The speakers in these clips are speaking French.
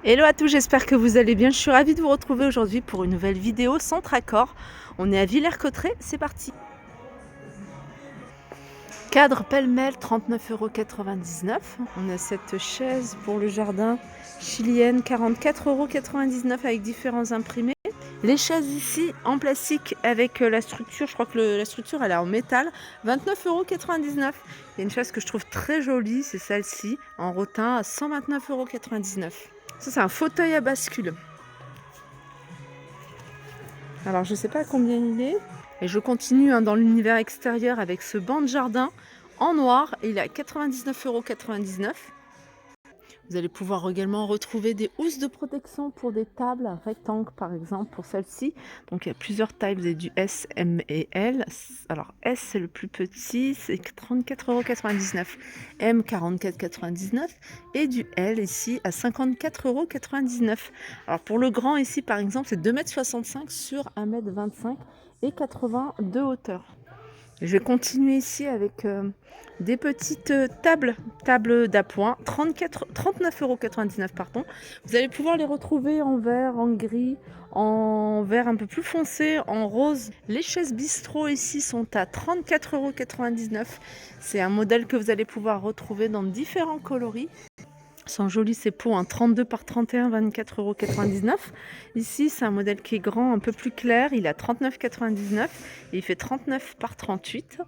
Hello à tous, j'espère que vous allez bien. Je suis ravie de vous retrouver aujourd'hui pour une nouvelle vidéo Centre Accor. On est à Villers-Cotterêts, c'est parti. Cadre pêle-mêle, 39,99 €. On a cette chaise pour le jardin chilienne, 44,99 € avec différents imprimés. Les chaises ici en plastique avec la structure, je crois que la structure elle est en métal, 29,99 €. Il y a une chaise que je trouve très jolie, c'est celle-ci, en rotin à 129,99 €. Ça c'est un fauteuil à bascule. Alors je sais pas combien il est. Et je continue dans l'univers extérieur avec ce banc de jardin en noir. Il est à 99,99 €. Vous allez pouvoir également retrouver des housses de protection pour des tables rectangles par exemple pour celle-ci. Donc il y a plusieurs tailles, vous avez du S, M et L. Alors S c'est le plus petit, c'est 34,99 €. M 44,99 € et du L ici à 54,99 €. Alors pour le grand ici par exemple c'est 2,65 m sur 1,25 m et 80 de hauteur. Je vais continuer ici avec des petites tables d'appoint, 39,99 € pardon. Vous allez pouvoir les retrouver en vert, en gris, en vert un peu plus foncé, en rose. Les chaises bistrot ici sont à 34,99 €. C'est un modèle que vous allez pouvoir retrouver dans différents coloris. Sont jolis ces pots, un 32 par 31, 24,99 €. Ici, c'est un modèle qui est grand, un peu plus clair. Il est à 39,99 € et il fait 39 par 38.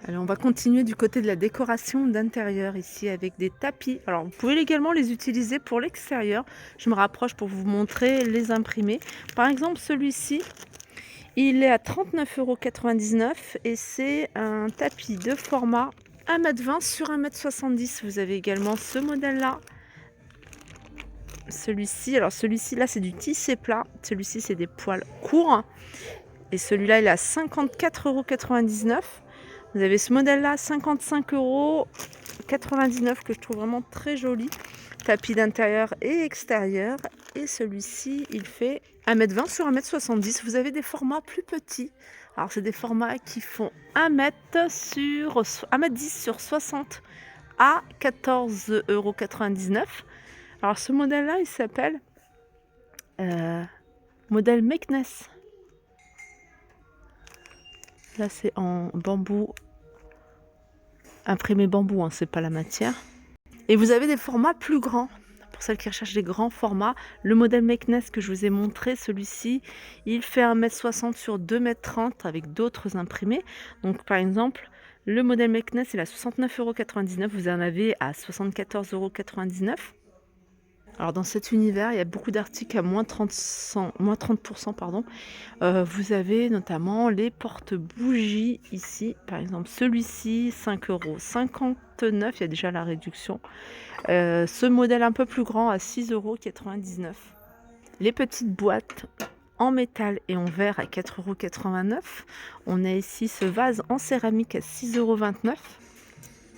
Alors, on va continuer du côté de la décoration d'intérieur ici avec des tapis. Alors, vous pouvez également les utiliser pour l'extérieur. Je me rapproche pour vous montrer les imprimés. Par exemple, celui-ci, il est à 39,99 € et c'est un tapis de format 1,20 m sur 1,70 m. Vous avez également ce modèle-là. Celui-ci, alors celui-ci là c'est du tissé plat. Celui-ci c'est des poils courts. Et celui-là il est à 54,99 €. Vous avez ce modèle-là, 55,99 € que je trouve vraiment très joli. Tapis d'intérieur et extérieur. Et celui-ci, il fait 1,20 m sur 1,70 m. Vous avez des formats plus petits. Alors, c'est des formats qui font 1,10 m sur 60 à 14,99 €. Alors, ce modèle-là, il s'appelle modèle Meknès. Là, c'est en bambou, imprimé bambou, hein, c'est pas la matière. Et vous avez des formats plus grands. Pour celles qui recherchent des grands formats, le modèle Meknès que je vous ai montré, celui-ci, il fait 1,60 m sur 2,30 m avec d'autres imprimés. Donc par exemple, le modèle Meknès, il est à 69,99 €, vous en avez à 74,99 €. Alors dans cet univers, il y a beaucoup d'articles à moins 30%, pardon. Vous avez notamment les porte-bougies ici, par exemple celui-ci, 5,59 €, il y a déjà la réduction. Ce modèle un peu plus grand à 6,99 €. Les petites boîtes en métal et en verre à 4,89 €. On a ici ce vase en céramique à 6,29 €.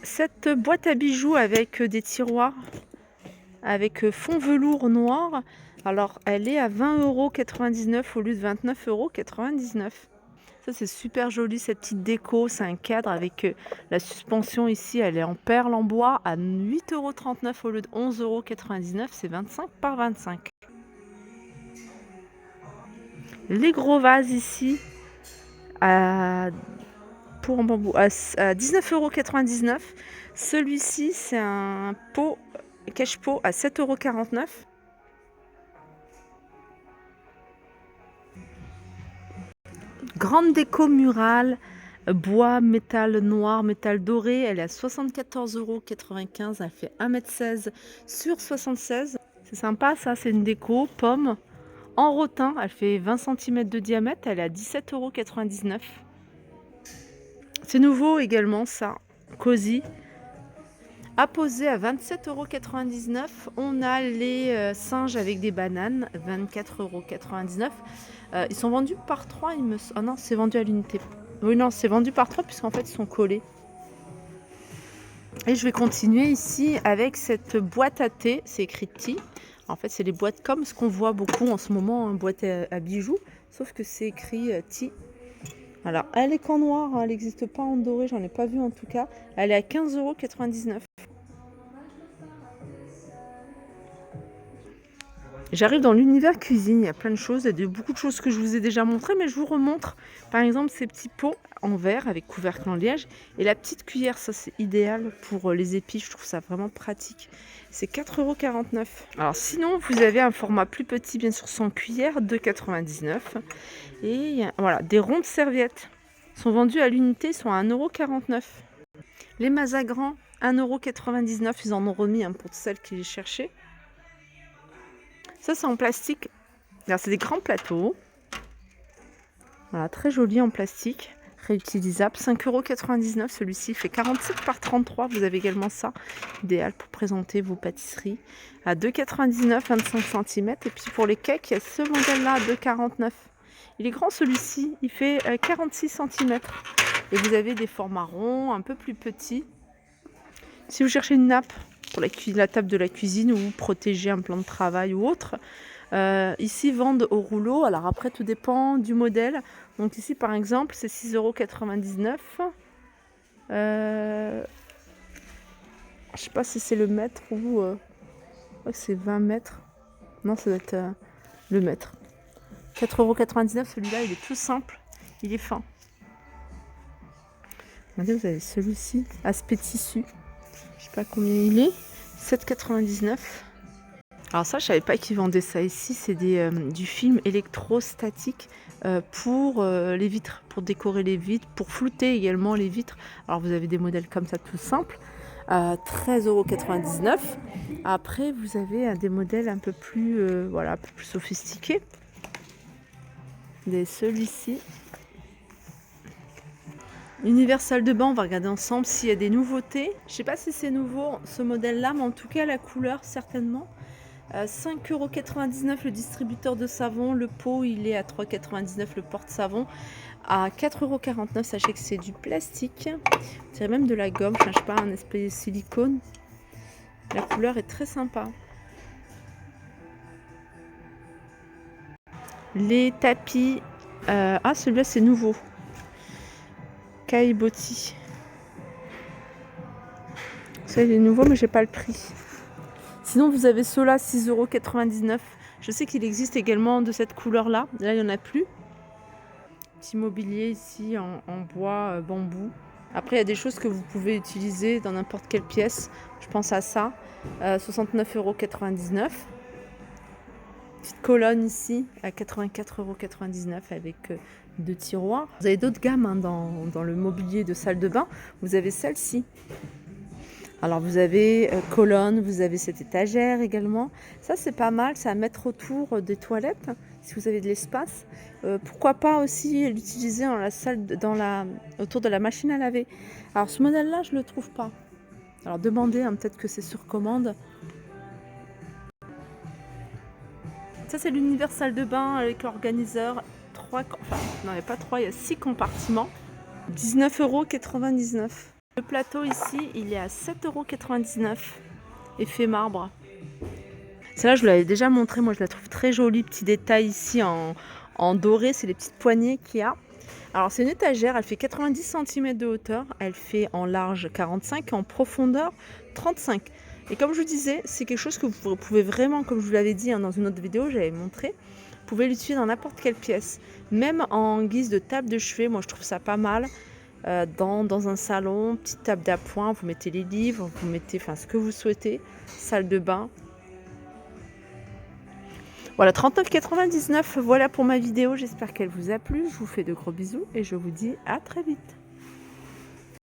Cette boîte à bijoux avec des tiroirs avec fond velours noir, alors elle est à 20,99 € au lieu de 29,99 €. Ça c'est super joli cette petite déco, c'est un cadre avec la suspension ici, elle est en perle en bois à 8,39 € au lieu de 11,99 €, c'est 25 par 25. Les gros vases ici à, pour en bambou à 19,99 €. Celui-ci c'est un pot cache-pot à 7,49 €. Grande déco murale, bois, métal noir, métal doré, elle est à 74,95 €, elle fait 1,16 m sur 76. C'est sympa ça, c'est une déco, pomme, en rotin, elle fait 20 cm de diamètre, elle est à 17,99 €. C'est nouveau également ça, cosy, à poser à 27,99 €. On a les singes avec des bananes, 24,99 €. Ils sont vendus par 3, ah non, c'est vendu à l'unité. Oui, non, c'est vendu par 3 puisqu'en fait, ils sont collés. Et je vais continuer ici avec cette boîte à thé, c'est écrit tea. En fait, c'est les boîtes comme ce qu'on voit beaucoup en ce moment, hein, boîte à bijoux, sauf que c'est écrit tea. Alors, elle est qu'en noir, hein, elle n'existe pas en doré, j'en ai pas vu en tout cas. Elle est à 15,99 €. J'arrive dans l'univers cuisine, il y a plein de choses, il y a beaucoup de choses que je vous ai déjà montrées, mais je vous remontre. Par exemple, ces petits pots en verre avec couvercle en liège et la petite cuillère, ça c'est idéal pour les épices, je trouve ça vraiment pratique. C'est 4,49 €. Alors sinon, vous avez un format plus petit, bien sûr, sans cuillère, 2,99 €. Et voilà, des rondes serviettes sont vendues à l'unité, sont à 1,49 €. Les Mazagrans, 1,99 €, ils en ont remis pour celles qui les cherchaient. Ça, c'est en plastique. C'est des grands plateaux. Voilà, très joli en plastique, réutilisable. 5,99 € celui-ci. Il fait 47 par 33. Vous avez également ça. Idéal pour présenter vos pâtisseries. À 2,99 €, 25 cm. Et puis pour les cakes, il y a ce modèle-là à 2,49 €. Il est grand celui-ci. Il fait 46 cm. Et vous avez des formats ronds, un peu plus petits. Si vous cherchez une nappe pour la table de la cuisine ou protéger un plan de travail ou autre, ici vendent au rouleau. Alors après, tout dépend du modèle. Donc ici, par exemple, c'est 6,99 €. Je sais pas si c'est le mètre ou c'est 20 mètres. Non, ça doit être le mètre. 4,99 €. Celui-là, il est tout simple. Il est fin. Regardez, vous avez celui-ci, aspect tissu. Je sais pas combien il est. 7,99 €. Alors ça, je savais pas qu'ils vendaient ça ici. C'est du film électrostatique pour les vitres, pour décorer les vitres, pour flouter également les vitres. Alors vous avez des modèles comme ça tout simples, 13,99 €. Après, vous avez des modèles un peu plus, voilà, un peu plus sophistiqués. Celui-ci. Univers salle de bain, on va regarder ensemble s'il y a des nouveautés. Je sais pas si c'est nouveau ce modèle-là, mais en tout cas la couleur certainement. 5,99 € le distributeur de savon. Le pot, il est à 3,99 € le porte-savon. À 4,49 €, sachez que c'est du plastique. C'est même de la gomme, enfin, je sais pas, un espèce de silicone. La couleur est très sympa. Les tapis. Celui-là, c'est nouveau. Caillebotis. Ça, il est nouveau, mais j'ai pas le prix. Sinon, vous avez ceux-là, 6,99 €. Je sais qu'il existe également de cette couleur-là. Là, il n'y en a plus. Petit mobilier ici en bois, bambou. Après, il y a des choses que vous pouvez utiliser dans n'importe quelle pièce. Je pense à ça. 69,99 €. Petite colonne ici à 84,99 € avec 2 tiroirs. Vous avez d'autres gammes dans le mobilier de salle de bain. Vous avez celle-ci. Alors vous avez colonne, vous avez cette étagère également. Ça c'est pas mal, c'est à mettre autour des toilettes si vous avez de l'espace. Pourquoi pas aussi l'utiliser dans la salle, autour de la machine à laver. Alors ce modèle-là, je le trouve pas. Alors demandez, peut-être que c'est sur commande. Ça c'est l'univers salle de bain avec l'organiseur. Non, il n'y a pas 3, il y a 6 compartiments. 19,99 €. Le plateau ici, il est à 7,99 €. Effet marbre. Celle-là, je vous l'avais déjà montré. Moi, je la trouve très jolie. Petit détail ici en doré. C'est les petites poignées qu'il y a. Alors, c'est une étagère. Elle fait 90 cm de hauteur. Elle fait en large 45 et en profondeur 35. Et comme je vous disais, c'est quelque chose que vous pouvez vraiment, comme je vous l'avais dit dans une autre vidéo, j'avais montré, vous pouvez l'utiliser dans n'importe quelle pièce. Même en guise de table de chevet. Moi, je trouve ça pas mal. Dans un salon, petite table d'appoint, vous mettez les livres, vous mettez ce que vous souhaitez, salle de bain. Voilà, 39,99 €. Voilà pour ma vidéo, j'espère qu'elle vous a plu. Je vous fais de gros bisous et je vous dis à très vite.